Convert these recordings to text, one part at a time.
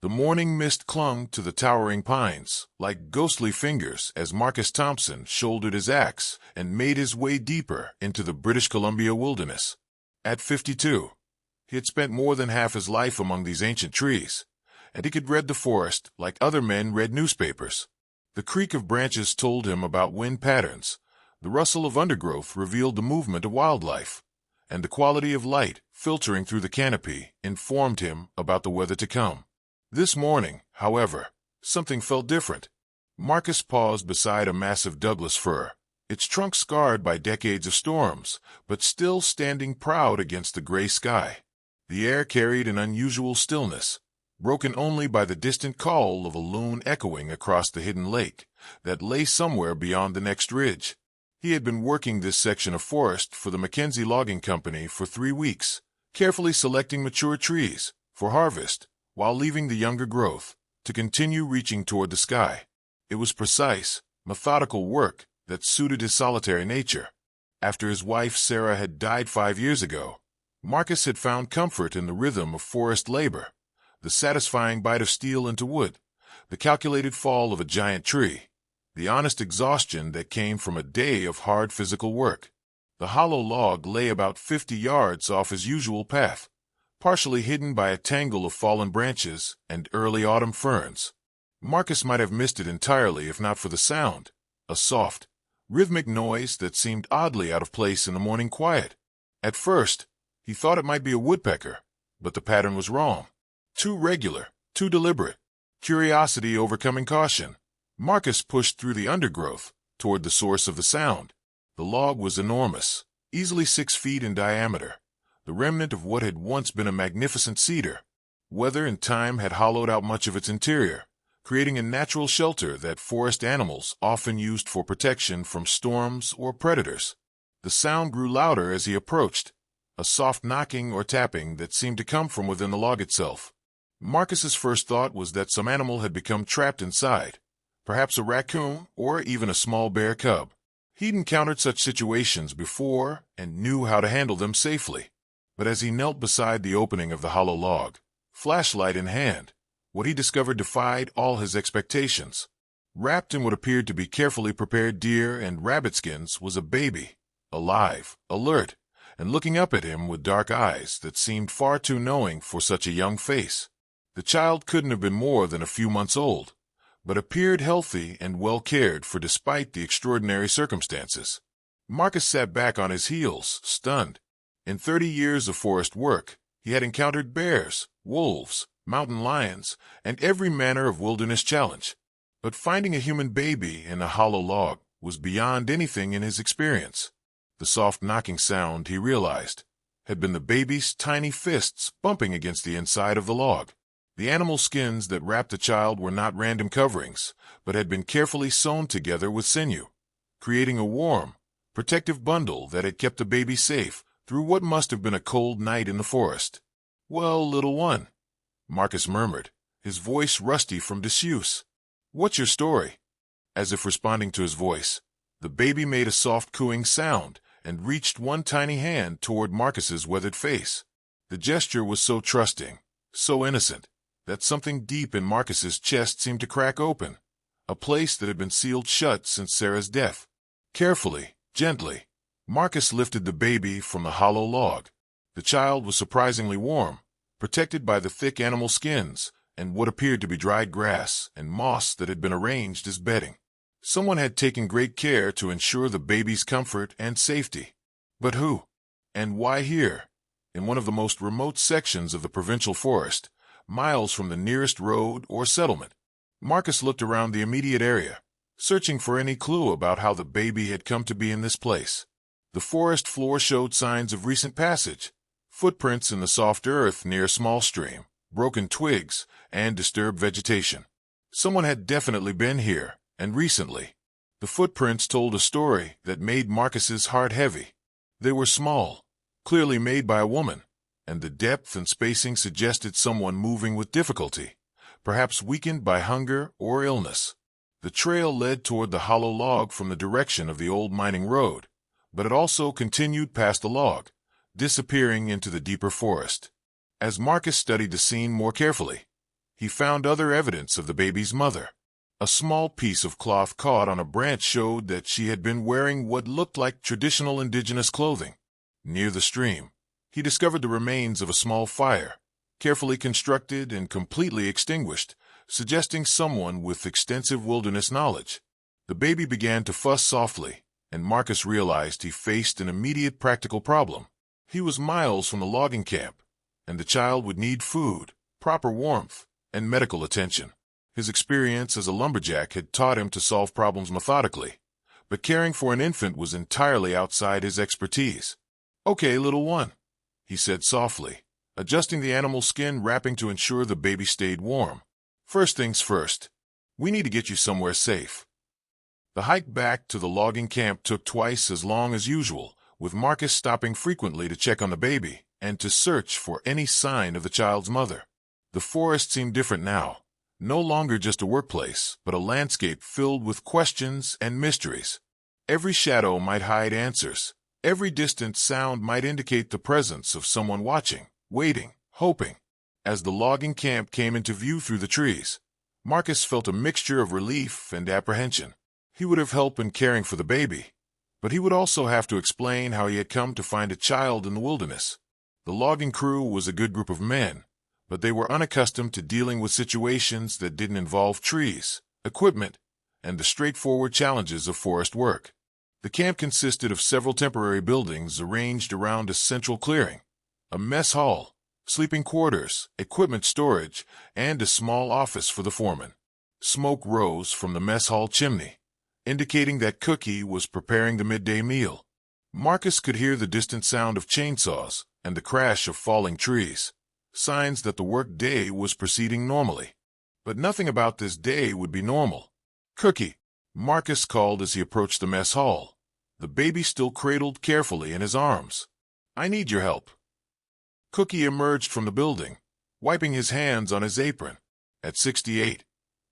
The morning mist clung to the towering pines like ghostly fingers as Marcus Thompson shouldered his axe and made his way deeper into the British Columbia wilderness. At 52, he had spent more than half his life among these ancient trees, and he could read the forest like other men read newspapers. The creak of branches told him about wind patterns, the rustle of undergrowth revealed the movement of wildlife, and the quality of light filtering through the canopy informed him about the weather to come. This morning, however, something felt different. Marcus paused beside a massive Douglas fir, its trunk scarred by decades of storms, but still standing proud against the gray sky. The air carried an unusual stillness, broken only by the distant call of a loon echoing across the hidden lake that lay somewhere beyond the next ridge. He had been working this section of forest for the Mackenzie Logging Company for 3 weeks, carefully selecting mature trees for harvest while leaving the younger growth to continue reaching toward the sky. It was precise, methodical work that suited his solitary nature. After his wife Sarah had died 5 years ago, Marcus had found comfort in the rhythm of forest labor, the satisfying bite of steel into wood, the calculated fall of a giant tree, the honest exhaustion that came from a day of hard physical work. The hollow log lay about 50 yards off his usual path, partially hidden by a tangle of fallen branches and early autumn ferns. Marcus might have missed it entirely if not for the sound, a soft, rhythmic noise that seemed oddly out of place in the morning quiet. At first, he thought it might be a woodpecker, but the pattern was wrong. Too regular, too deliberate. Curiosity overcoming caution, Marcus pushed through the undergrowth toward the source of the sound. The log was enormous, easily 6 feet in diameter, the remnant of what had once been a magnificent cedar. Weather and time had hollowed out much of its interior, creating a natural shelter that forest animals often used for protection from storms or predators. The sound grew louder as he approached, a soft knocking or tapping that seemed to come from within the log itself. Marcus's first thought was that some animal had become trapped inside, perhaps a raccoon or even a small bear cub. He'd encountered such situations before and knew how to handle them safely. But as he knelt beside the opening of the hollow log, flashlight in hand, what he discovered defied all his expectations. Wrapped in what appeared to be carefully prepared deer and rabbit skins was a baby, alive, alert, and looking up at him with dark eyes that seemed far too knowing for such a young face. The child couldn't have been more than a few months old, but appeared healthy and well cared for despite the extraordinary circumstances. Marcus sat back on his heels, stunned. In 30 years of forest work, he had encountered bears, wolves, mountain lions, and every manner of wilderness challenge. But finding a human baby in a hollow log was beyond anything in his experience. The soft knocking sound, he realized, had been the baby's tiny fists bumping against the inside of the log. The animal skins that wrapped the child were not random coverings, but had been carefully sewn together with sinew, creating a warm, protective bundle that had kept the baby safe through what must have been a cold night in the forest. "Well, little one," Marcus murmured, his voice rusty from disuse. "What's your story?" As if responding to his voice, the baby made a soft cooing sound and reached one tiny hand toward Marcus's weathered face. The gesture was so trusting, so innocent, that something deep in Marcus's chest seemed to crack open, a place that had been sealed shut since Sarah's death. Carefully, gently, Marcus lifted the baby from the hollow log. The child was surprisingly warm, protected by the thick animal skins and what appeared to be dried grass and moss that had been arranged as bedding. Someone had taken great care to ensure the baby's comfort and safety. But who? And why here, in one of the most remote sections of the provincial forest, miles from the nearest road or settlement? Marcus looked around the immediate area, searching for any clue about how the baby had come to be in this place. The forest floor showed signs of recent passage, footprints in the soft earth near a small stream, broken twigs, and disturbed vegetation. Someone had definitely been here, and recently. The footprints told a story that made Marcus's heart heavy. They were small, clearly made by a woman, and the depth and spacing suggested someone moving with difficulty, perhaps weakened by hunger or illness. The trail led toward the hollow log from the direction of the old mining road, but it also continued past the log, disappearing into the deeper forest. As Marcus studied the scene more carefully, he found other evidence of the baby's mother. A small piece of cloth caught on a branch showed that she had been wearing what looked like traditional indigenous clothing. Near the stream, he discovered the remains of a small fire, carefully constructed and completely extinguished, suggesting someone with extensive wilderness knowledge. The baby began to fuss softly, and Marcus realized he faced an immediate practical problem. He was miles from the logging camp, and the child would need food, proper warmth, and medical attention. His experience as a lumberjack had taught him to solve problems methodically, but caring for an infant was entirely outside his expertise. "Okay, little one," he said softly, adjusting the animal's skin wrapping to ensure the baby stayed warm. "First things first, we need to get you somewhere safe." The hike back to the logging camp took twice as long as usual, with Marcus stopping frequently to check on the baby and to search for any sign of the child's mother. The forest seemed different now. No longer just a workplace, but a landscape filled with questions and mysteries. Every shadow might hide answers. Every distant sound might indicate the presence of someone watching, waiting, hoping. As the logging camp came into view through the trees, Marcus felt a mixture of relief and apprehension. He would have help in caring for the baby, but he would also have to explain how he had come to find a child in the wilderness. The logging crew was a good group of men, but they were unaccustomed to dealing with situations that didn't involve trees, equipment, and the straightforward challenges of forest work. The camp consisted of several temporary buildings arranged around a central clearing, a mess hall, sleeping quarters, equipment storage, and a small office for the foreman. Smoke rose from the mess hall chimney, indicating that Cookie was preparing the midday meal. Marcus could hear the distant sound of chainsaws and the crash of falling trees, signs that the work day was proceeding normally. But nothing about this day would be normal. "Cookie," Marcus called as he approached the mess hall, the baby still cradled carefully in his arms. "I need your help." Cookie emerged from the building, wiping his hands on his apron. At 68,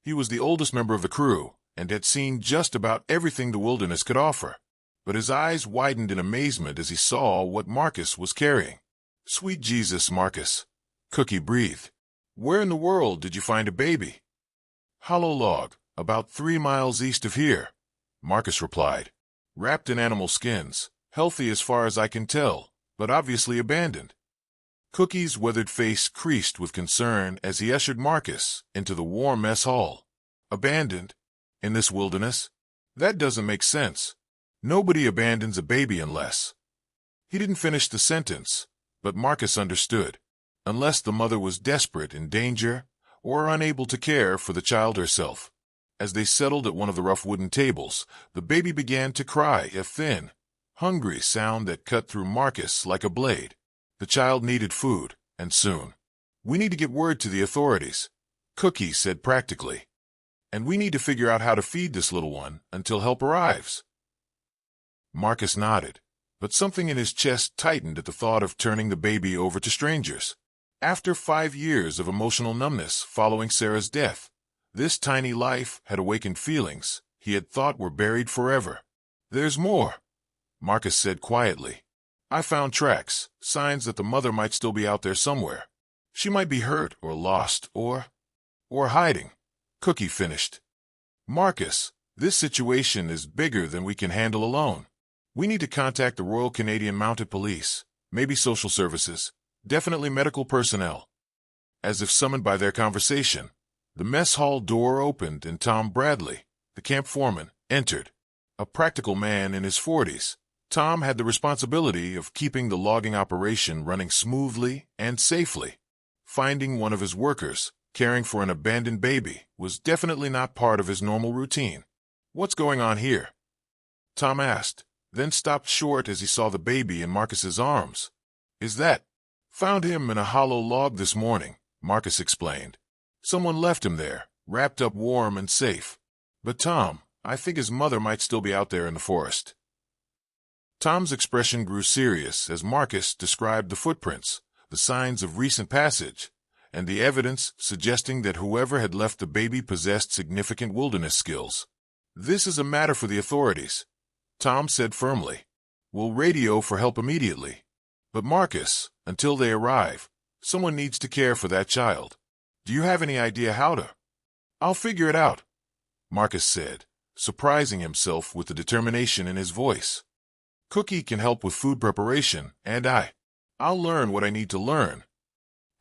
he was the oldest member of the crew and had seen just about everything the wilderness could offer. But his eyes widened in amazement as he saw what Marcus was carrying. "Sweet Jesus, Marcus," Cookie breathed. "Where in the world did you find a baby?" "Hollow log, about 3 miles east of here," Marcus replied. "Wrapped in animal skins, healthy as far as I can tell, but obviously abandoned." Cookie's weathered face creased with concern as he ushered Marcus into the warm mess hall. "Abandoned? In this wilderness? That doesn't make sense. Nobody abandons a baby unless—" He didn't finish the sentence, but Marcus understood. Unless the mother was desperate, in danger, or unable to care for the child herself. As they settled at one of the rough wooden tables, the baby began to cry, a thin, hungry sound that cut through Marcus like a blade. The child needed food, and soon. "We need to get word to the authorities," Cookie said practically. "And we need to figure out how to feed this little one until help arrives." Marcus nodded, but something in his chest tightened at the thought of turning the baby over to strangers. After 5 years of emotional numbness following Sarah's death, this tiny life had awakened feelings he had thought were buried forever. "There's more," Marcus said quietly. "I found tracks, signs that the mother might still be out there somewhere. She might be hurt or lost or hiding," Cookie finished. "Marcus, this situation is bigger than we can handle alone. We need to contact the Royal Canadian Mounted Police, maybe social services, definitely medical personnel." As if summoned by their conversation, the mess hall door opened and Tom Bradley, the camp foreman, entered. A practical man in his 40s, Tom had the responsibility of keeping the logging operation running smoothly and safely. Finding one of his workers caring for an abandoned baby was definitely not part of his normal routine. "What's going on here?" Tom asked, then stopped short as he saw the baby in Marcus's arms. "Is that—" "Found him in a hollow log this morning," Marcus explained. "Someone left him there, wrapped up warm and safe. But Tom, I think his mother might still be out there in the forest." Tom's expression grew serious as Marcus described the footprints, the signs of recent passage, and the evidence suggesting that whoever had left the baby possessed significant wilderness skills. "This is a matter for the authorities," Tom said firmly. "We'll radio for help immediately. But Marcus, until they arrive, someone needs to care for that child." Do you have any idea how to? I'll figure it out, Marcus said, surprising himself with the determination in his voice. Cookie can help with food preparation, and I'll learn what I need to learn.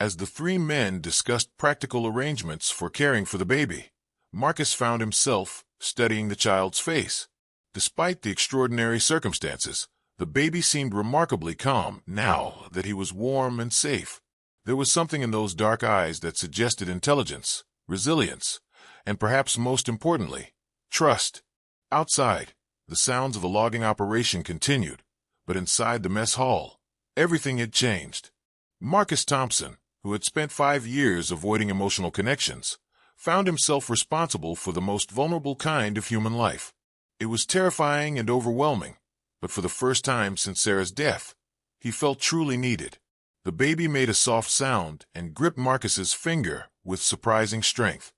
As the three men discussed practical arrangements for caring for the baby, Marcus found himself studying the child's face. Despite the extraordinary circumstances, the baby seemed remarkably calm now that he was warm and safe. There was something in those dark eyes that suggested intelligence, resilience, and perhaps most importantly, trust. Outside, the sounds of the logging operation continued, but inside the mess hall, everything had changed. Marcus Thompson, who had spent 5 years avoiding emotional connections, found himself responsible for the most vulnerable kind of human life. It was terrifying and overwhelming, but for the first time since Sarah's death, he felt truly needed. The baby made a soft sound and gripped Marcus's finger with surprising strength.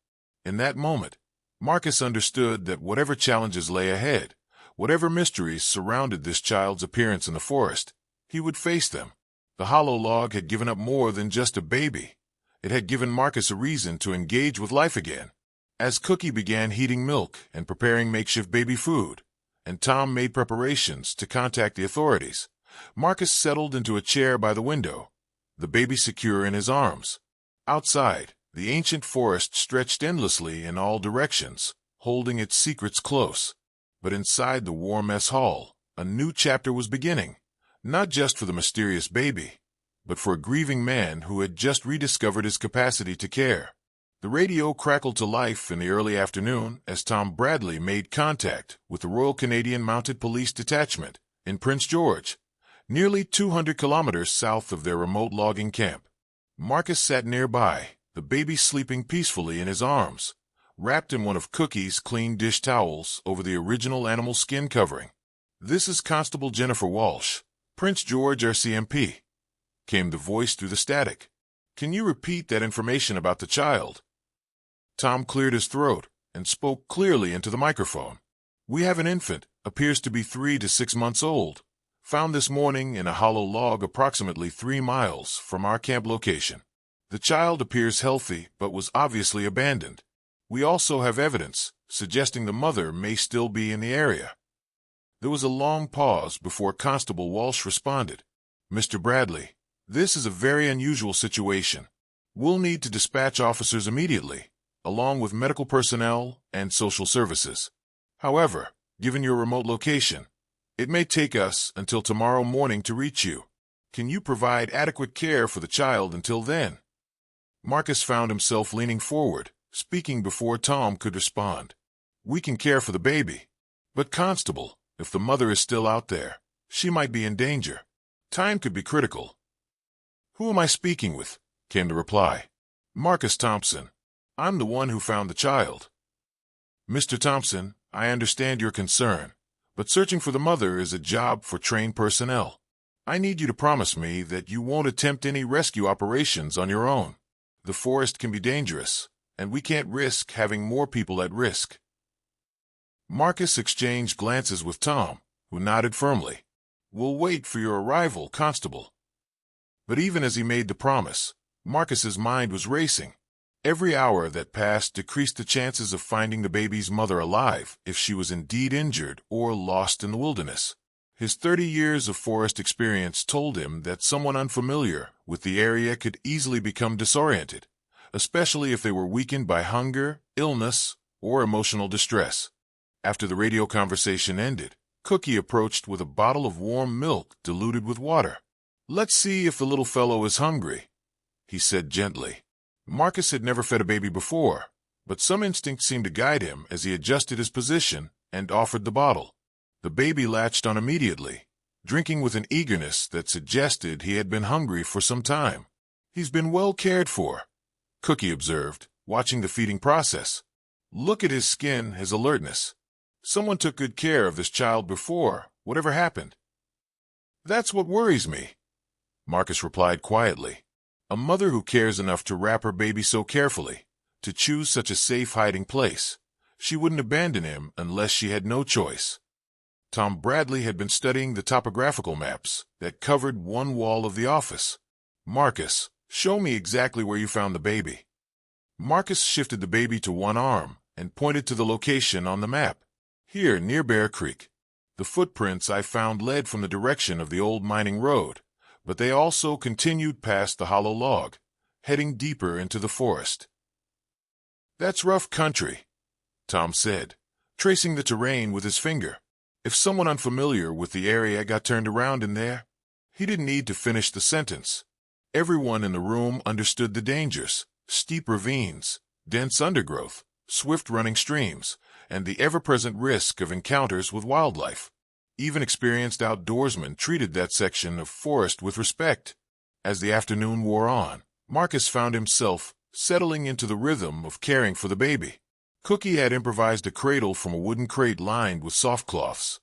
In that moment, Marcus understood that whatever challenges lay ahead, whatever mysteries surrounded this child's appearance in the forest, he would face them. The hollow log had given up more than just a baby. It had given Marcus a reason to engage with life again. As Cookie began heating milk and preparing makeshift baby food, and Tom made preparations to contact the authorities, Marcus settled into a chair by the window, the baby secure in his arms. Outside, the ancient forest stretched endlessly in all directions, holding its secrets close. But inside the war mess hall, a new chapter was beginning, not just for the mysterious baby, but for a grieving man who had just rediscovered his capacity to care. The radio crackled to life in the early afternoon as Tom Bradley made contact with the Royal Canadian Mounted Police Detachment in Prince George, nearly 200 kilometers south of their remote logging camp. Marcus sat nearby, the baby sleeping peacefully in his arms, wrapped in one of Cookie's clean dish towels over the original animal skin covering. "This is Constable Jennifer Walsh, Prince George RCMP," came the voice through the static. "Can you repeat that information about the child?" Tom cleared his throat and spoke clearly into the microphone. "We have an infant, appears to be 3 to 6 months old, found this morning in a hollow log approximately 3 miles from our camp location. The child appears healthy but was obviously abandoned. We also have evidence suggesting the mother may still be in the area." There was a long pause before Constable Walsh responded. "Mr. Bradley, this is a very unusual situation. We'll need to dispatch officers immediately, along with medical personnel and social services. However, given your remote location, it may take us until tomorrow morning to reach you. Can you provide adequate care for the child until then?" Marcus found himself leaning forward, speaking before Tom could respond. "We can care for the baby. But, Constable, if the mother is still out there, she might be in danger. Time could be critical." "Who am I speaking with?" came the reply. "Marcus Thompson. I'm the one who found the child." "Mr. Thompson, I understand your concern, but searching for the mother is a job for trained personnel. I need you to promise me that you won't attempt any rescue operations on your own. The forest can be dangerous, and we can't risk having more people at risk." Marcus exchanged glances with Tom, who nodded firmly. "We'll wait for your arrival, Constable." But even as he made the promise, Marcus's mind was racing. Every hour that passed decreased the chances of finding the baby's mother alive if she was indeed injured or lost in the wilderness. His 30 years of forest experience told him that someone unfamiliar with the area could easily become disoriented, especially if they were weakened by hunger, illness, or emotional distress. After the radio conversation ended, Cookie approached with a bottle of warm milk diluted with water. "Let's see if the little fellow is hungry," he said gently. Marcus had never fed a baby before, but some instinct seemed to guide him as he adjusted his position and offered the bottle. The baby latched on immediately, drinking with an eagerness that suggested he had been hungry for some time. "He's been well cared for," Cookie observed, watching the feeding process. "Look at his skin, his alertness. Someone took good care of this child before, whatever happened." "That's what worries me," Marcus replied quietly. "A mother who cares enough to wrap her baby so carefully, to choose such a safe hiding place. She wouldn't abandon him unless she had no choice." Tom Bradley had been studying the topographical maps that covered one wall of the office. "Marcus, show me exactly where you found the baby." Marcus shifted the baby to one arm and pointed to the location on the map. Here, near Bear Creek. The footprints I found led from the direction of the old mining road, but they also continued past the hollow log, heading deeper into the forest. "That's rough country," Tom said, tracing the terrain with his finger. "If someone unfamiliar with the area got turned around in there..." He didn't need to finish the sentence. Everyone in the room understood the dangers: steep ravines, dense undergrowth, swift-running streams, and the ever-present risk of encounters with wildlife. Even experienced outdoorsmen treated that section of forest with respect. As the afternoon wore on, Marcus found himself settling into the rhythm of caring for the baby. Cookie had improvised a cradle from a wooden crate lined with soft cloths,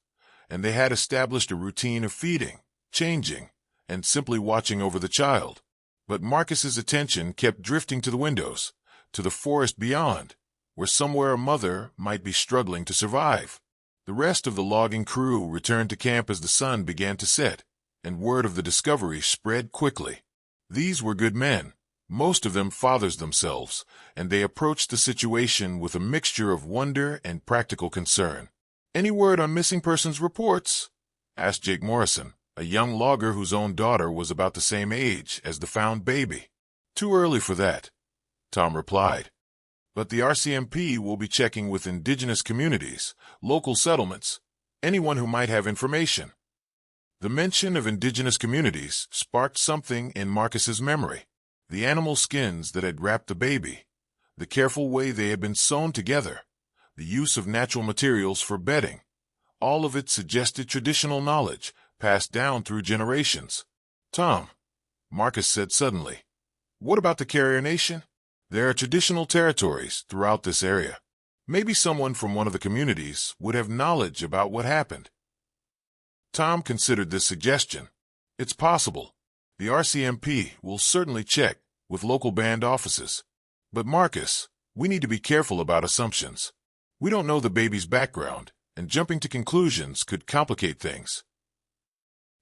and they had established a routine of feeding, changing, and simply watching over the child. But Marcus's attention kept drifting to the windows, to the forest beyond, where somewhere a mother might be struggling to survive. The rest of the logging crew returned to camp as the sun began to set, and word of the discovery spread quickly. These were good men, most of them fathers themselves, and they approached the situation with a mixture of wonder and practical concern. "Any word on missing persons reports?" asked Jake Morrison, a young logger whose own daughter was about the same age as the found baby. "Too early for that," Tom replied. "But the RCMP will be checking with indigenous communities, local settlements, anyone who might have information." The mention of indigenous communities sparked something in Marcus's memory. The animal skins that had wrapped the baby, the careful way they had been sewn together, the use of natural materials for bedding, all of it suggested traditional knowledge passed down through generations. "Tom," Marcus said suddenly, "what about the Carrier Nation? There are traditional territories throughout this area. Maybe someone from one of the communities would have knowledge about what happened." Tom considered this suggestion. "It's possible. The RCMP will certainly check with local band offices. But Marcus, we need to be careful about assumptions. We don't know the baby's background, and jumping to conclusions could complicate things."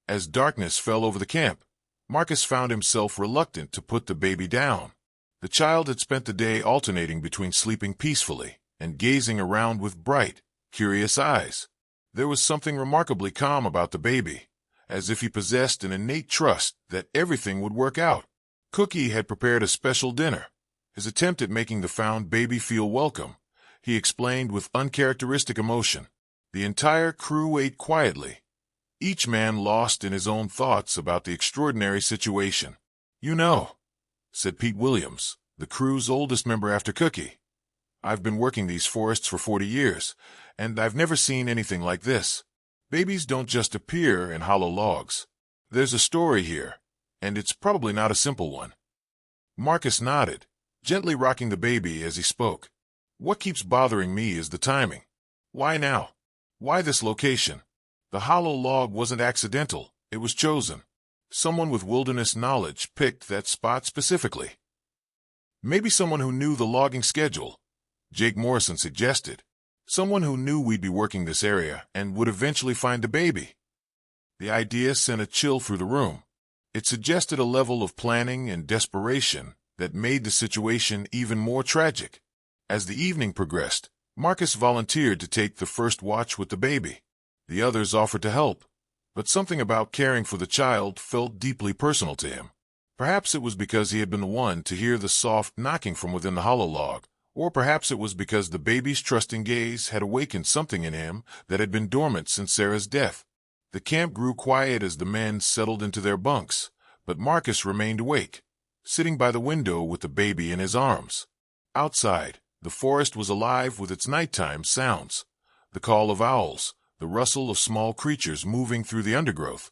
As darkness fell over the camp, Marcus found himself reluctant to put the baby down. The child had spent the day alternating between sleeping peacefully and gazing around with bright, curious eyes. There was something remarkably calm about the baby, as if he possessed an innate trust that everything would work out. Cookie had prepared a special dinner. His attempt at making the found baby feel welcome, he explained with uncharacteristic emotion. The entire crew ate quietly, each man lost in his own thoughts about the extraordinary situation. "You know," said Pete Williams, the crew's oldest member after Cookie, "I've been working these forests for 40 years, and I've never seen anything like this. Babies don't just appear in hollow logs. There's a story here, and it's probably not a simple one." Marcus nodded, gently rocking the baby as he spoke. "What keeps bothering me is the timing. Why now? Why this location? The hollow log wasn't accidental, it was chosen. Someone with wilderness knowledge picked that spot specifically." "Maybe someone who knew the logging schedule," Jake Morrison suggested. "Someone who knew we'd be working this area and would eventually find the baby." The idea sent a chill through the room. It suggested a level of planning and desperation that made the situation even more tragic. As the evening progressed, Marcus volunteered to take the first watch with the baby. The others offered to help, but something about caring for the child felt deeply personal to him. Perhaps it was because he had been the one to hear the soft knocking from within the hollow log, or perhaps it was because the baby's trusting gaze had awakened something in him that had been dormant since Sarah's death. The camp grew quiet as the men settled into their bunks, but Marcus remained awake, sitting by the window with the baby in his arms. Outside, the forest was alive with its nighttime sounds: the call of owls, the rustle of small creatures moving through the undergrowth,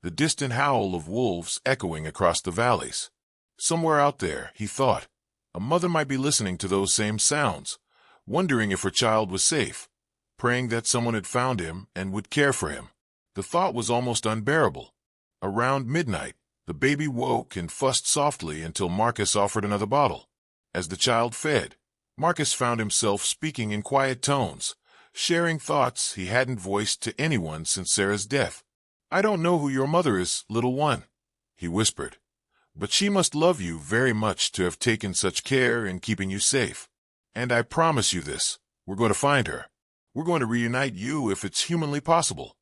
the distant howl of wolves echoing across the valleys. Somewhere out there, he thought, a mother might be listening to those same sounds, wondering if her child was safe, praying that someone had found him and would care for him. The thought was almost unbearable. Around midnight, the baby woke and fussed softly until Marcus offered another bottle. As the child fed, Marcus found himself speaking in quiet tones, sharing thoughts he hadn't voiced to anyone since Sarah's death. "I don't know who your mother is, little one," he whispered, But she must love you very much to have taken such care in keeping you safe. And I promise you this, we're going to find her. We're going to reunite you if it's humanly possible."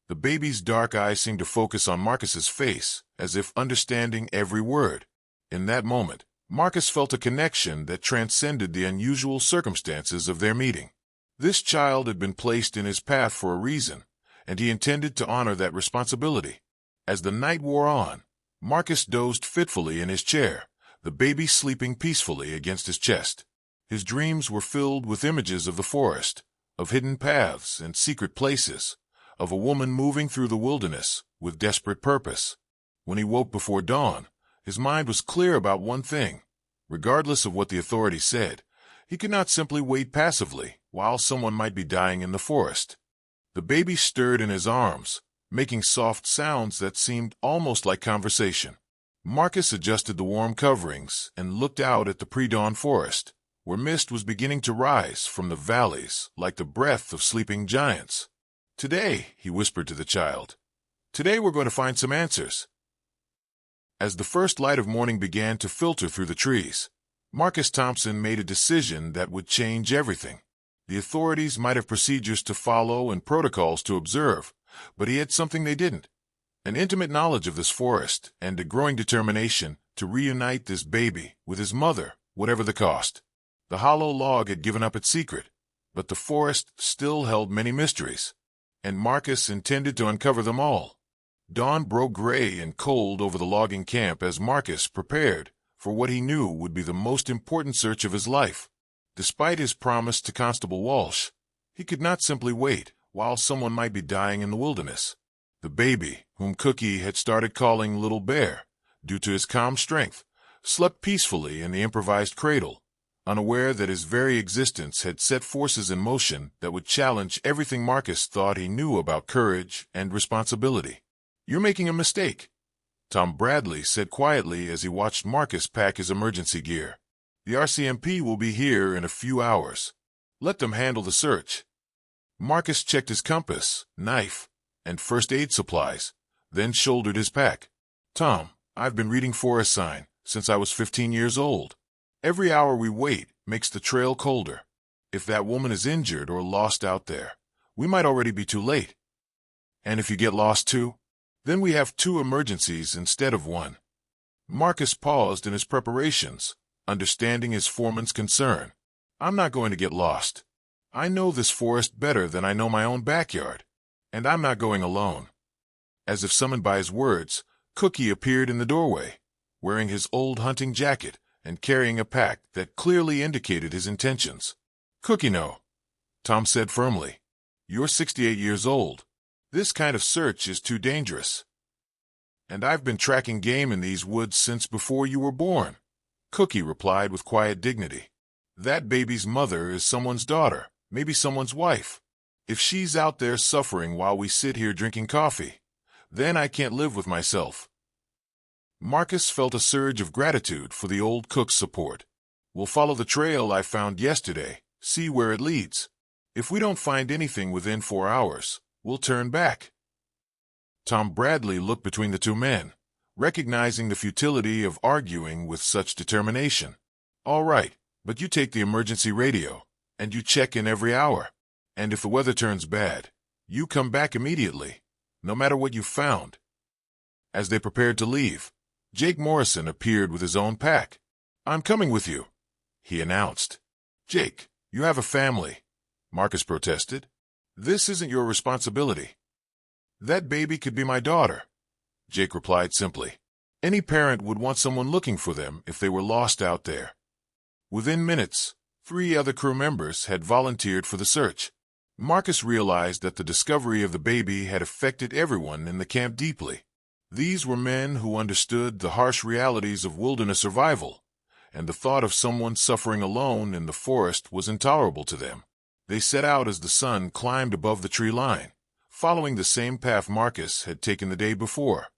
The baby's dark eyes seemed to focus on Marcus's face, as if understanding every word. In that moment, Marcus felt a connection that transcended the unusual circumstances of their meeting. This child had been placed in his path for a reason, and he intended to honor that responsibility. As the night wore on, Marcus dozed fitfully in his chair, the baby sleeping peacefully against his chest. His dreams were filled with images of the forest, of hidden paths and secret places, of a woman moving through the wilderness with desperate purpose. When he woke before dawn, his mind was clear about one thing. Regardless of what the authorities said, he could not simply wait passively while someone might be dying in the forest. The baby stirred in his arms, making soft sounds that seemed almost like conversation. Marcus adjusted the warm coverings and looked out at the pre-dawn forest, where mist was beginning to rise from the valleys like the breath of sleeping giants. "Today," he whispered to the child, "today we're going to find some answers." As the first light of morning began to filter through the trees, Marcus Thompson made a decision that would change everything. The authorities might have procedures to follow and protocols to observe, but he had something they didn't: an intimate knowledge of this forest and a growing determination to reunite this baby with his mother, whatever the cost. The hollow log had given up its secret, but the forest still held many mysteries, and Marcus intended to uncover them all. Dawn broke gray and cold over the logging camp as Marcus prepared for what he knew would be the most important search of his life. Despite his promise to Constable Walsh, he could not simply wait while someone might be dying in the wilderness. The baby, whom Cookie had started calling Little Bear, due to his calm strength, slept peacefully in the improvised cradle, unaware that his very existence had set forces in motion that would challenge everything Marcus thought he knew about courage and responsibility. "You're making a mistake," Tom Bradley said quietly as he watched Marcus pack his emergency gear. "The RCMP will be here in a few hours. Let them handle the search." Marcus checked his compass, knife, and first aid supplies, then shouldered his pack. "Tom, I've been reading forest sign since I was 15 years old. Every hour we wait makes the trail colder. If that woman is injured or lost out there, we might already be too late. And if you get lost too, then we have 2 emergencies instead of 1. Marcus paused in his preparations, understanding his foreman's concern. "I'm not going to get lost. I know this forest better than I know my own backyard, and I'm not going alone." As if summoned by his words, Cookie appeared in the doorway, wearing his old hunting jacket and carrying a pack that clearly indicated his intentions. "Cookie, no," Tom said firmly. "You're 68 years old. This kind of search is too dangerous. And I've been tracking game in these woods since before you were born," Cookie replied with quiet dignity. "That baby's mother is someone's daughter, maybe someone's wife. If she's out there suffering while we sit here drinking coffee, then I can't live with myself." Marcus felt a surge of gratitude for the old cook's support. "We'll follow the trail I found yesterday, see where it leads. If we don't find anything within 4 hours, we'll turn back." Tom Bradley looked between the 2 men, recognizing the futility of arguing with such determination. "All right, but you take the emergency radio, and you check in every hour. And if the weather turns bad, you come back immediately, no matter what you found." As they prepared to leave, Jake Morrison appeared with his own pack. "I'm coming with you," he announced. "Jake, you have a family," Marcus protested. "This isn't your responsibility." "That baby could be my daughter," Jake replied simply. "Any parent would want someone looking for them if they were lost out there." Within minutes, 3 other crew members had volunteered for the search. Marcus realized that the discovery of the baby had affected everyone in the camp deeply. These were men who understood the harsh realities of wilderness survival, and the thought of someone suffering alone in the forest was intolerable to them. They set out as the sun climbed above the tree line, following the same path Marcus had taken the day before.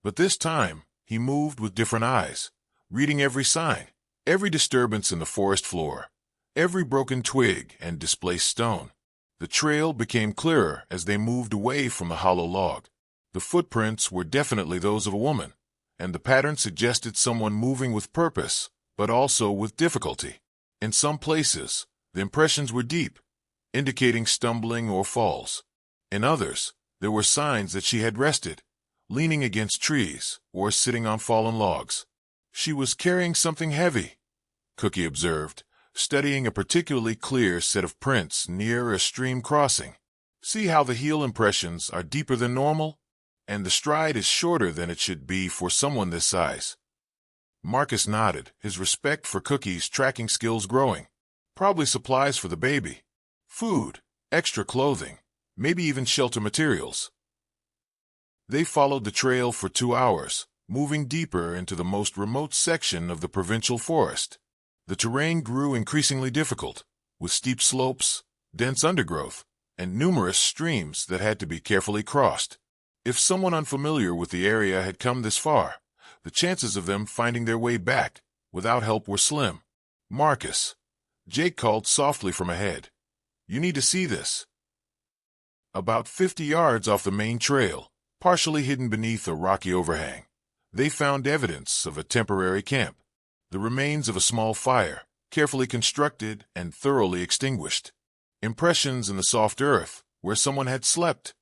But this time, he moved with different eyes, reading every sign, every disturbance in the forest floor, every broken twig and displaced stone. The trail became clearer as they moved away from the hollow log. The footprints were definitely those of a woman, and the pattern suggested someone moving with purpose, but also with difficulty. In some places, the impressions were deep, indicating stumbling or falls. In others, there were signs that she had rested, leaning against trees or sitting on fallen logs. She was carrying something heavy, Cookie observed, studying a particularly clear set of prints near a stream crossing. See how the heel impressions are deeper than normal? And the stride is shorter than it should be for someone this size. Marcus nodded, his respect for Cookie's tracking skills growing. Probably supplies for the baby. Food, extra clothing, maybe even shelter materials. They followed the trail for 2 hours, moving deeper into the most remote section of the provincial forest. The terrain grew increasingly difficult, with steep slopes, dense undergrowth, and numerous streams that had to be carefully crossed. If someone unfamiliar with the area had come this far, the chances of them finding their way back without help were slim. "Marcus," Jake called softly from ahead. "You need to see this." About 50 yards off the main trail, partially hidden beneath a rocky overhang, they found evidence of a temporary camp. The remains of a small fire, carefully constructed and thoroughly extinguished. Impressions in the soft earth where someone had slept.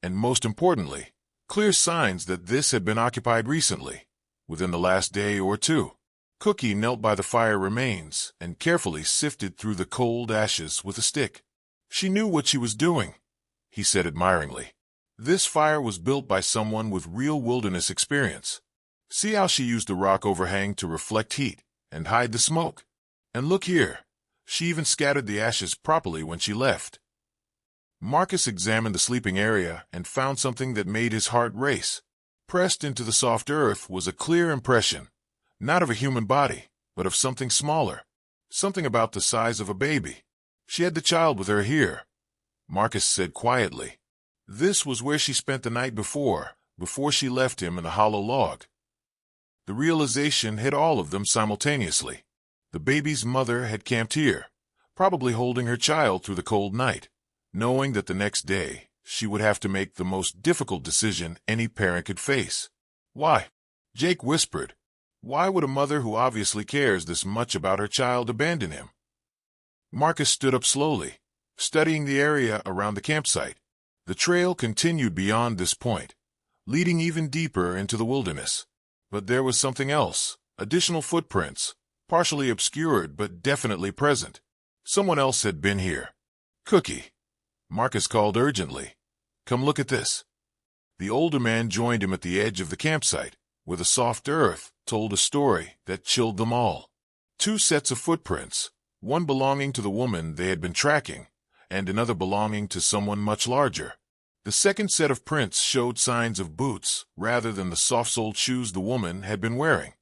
And most importantly, clear signs that this had been occupied recently, within the last day or two. Cookie knelt by the fire remains and carefully sifted through the cold ashes with a stick. She knew what she was doing, he said admiringly. This fire was built by someone with real wilderness experience. See how she used the rock overhang to reflect heat and hide the smoke? And look here, she even scattered the ashes properly when she left. Marcus examined the sleeping area and found something that made his heart race. Pressed into the soft earth was a clear impression, not of a human body, but of something smaller, something about the size of a baby. She had the child with her here, Marcus said quietly. This was where she spent the night before she left him in the hollow log. The realization hit all of them simultaneously. The baby's mother had camped here, probably holding her child through the cold night, knowing that the next day she would have to make the most difficult decision any parent could face. "Why?" Jake whispered. "Why would a mother who obviously cares this much about her child abandon him?" Marcus stood up slowly, studying the area around the campsite. The trail continued beyond this point, leading even deeper into the wilderness. But there was something else, additional footprints, partially obscured but definitely present. Someone else had been here. "Cookie," Marcus called urgently. "Come look at this." The older man joined him at the edge of the campsite, where the soft earth told a story that chilled them all. 2 sets of footprints, one belonging to the woman they had been tracking, and another belonging to someone much larger. The second set of prints showed signs of boots rather than the soft-soled shoes the woman had been wearing.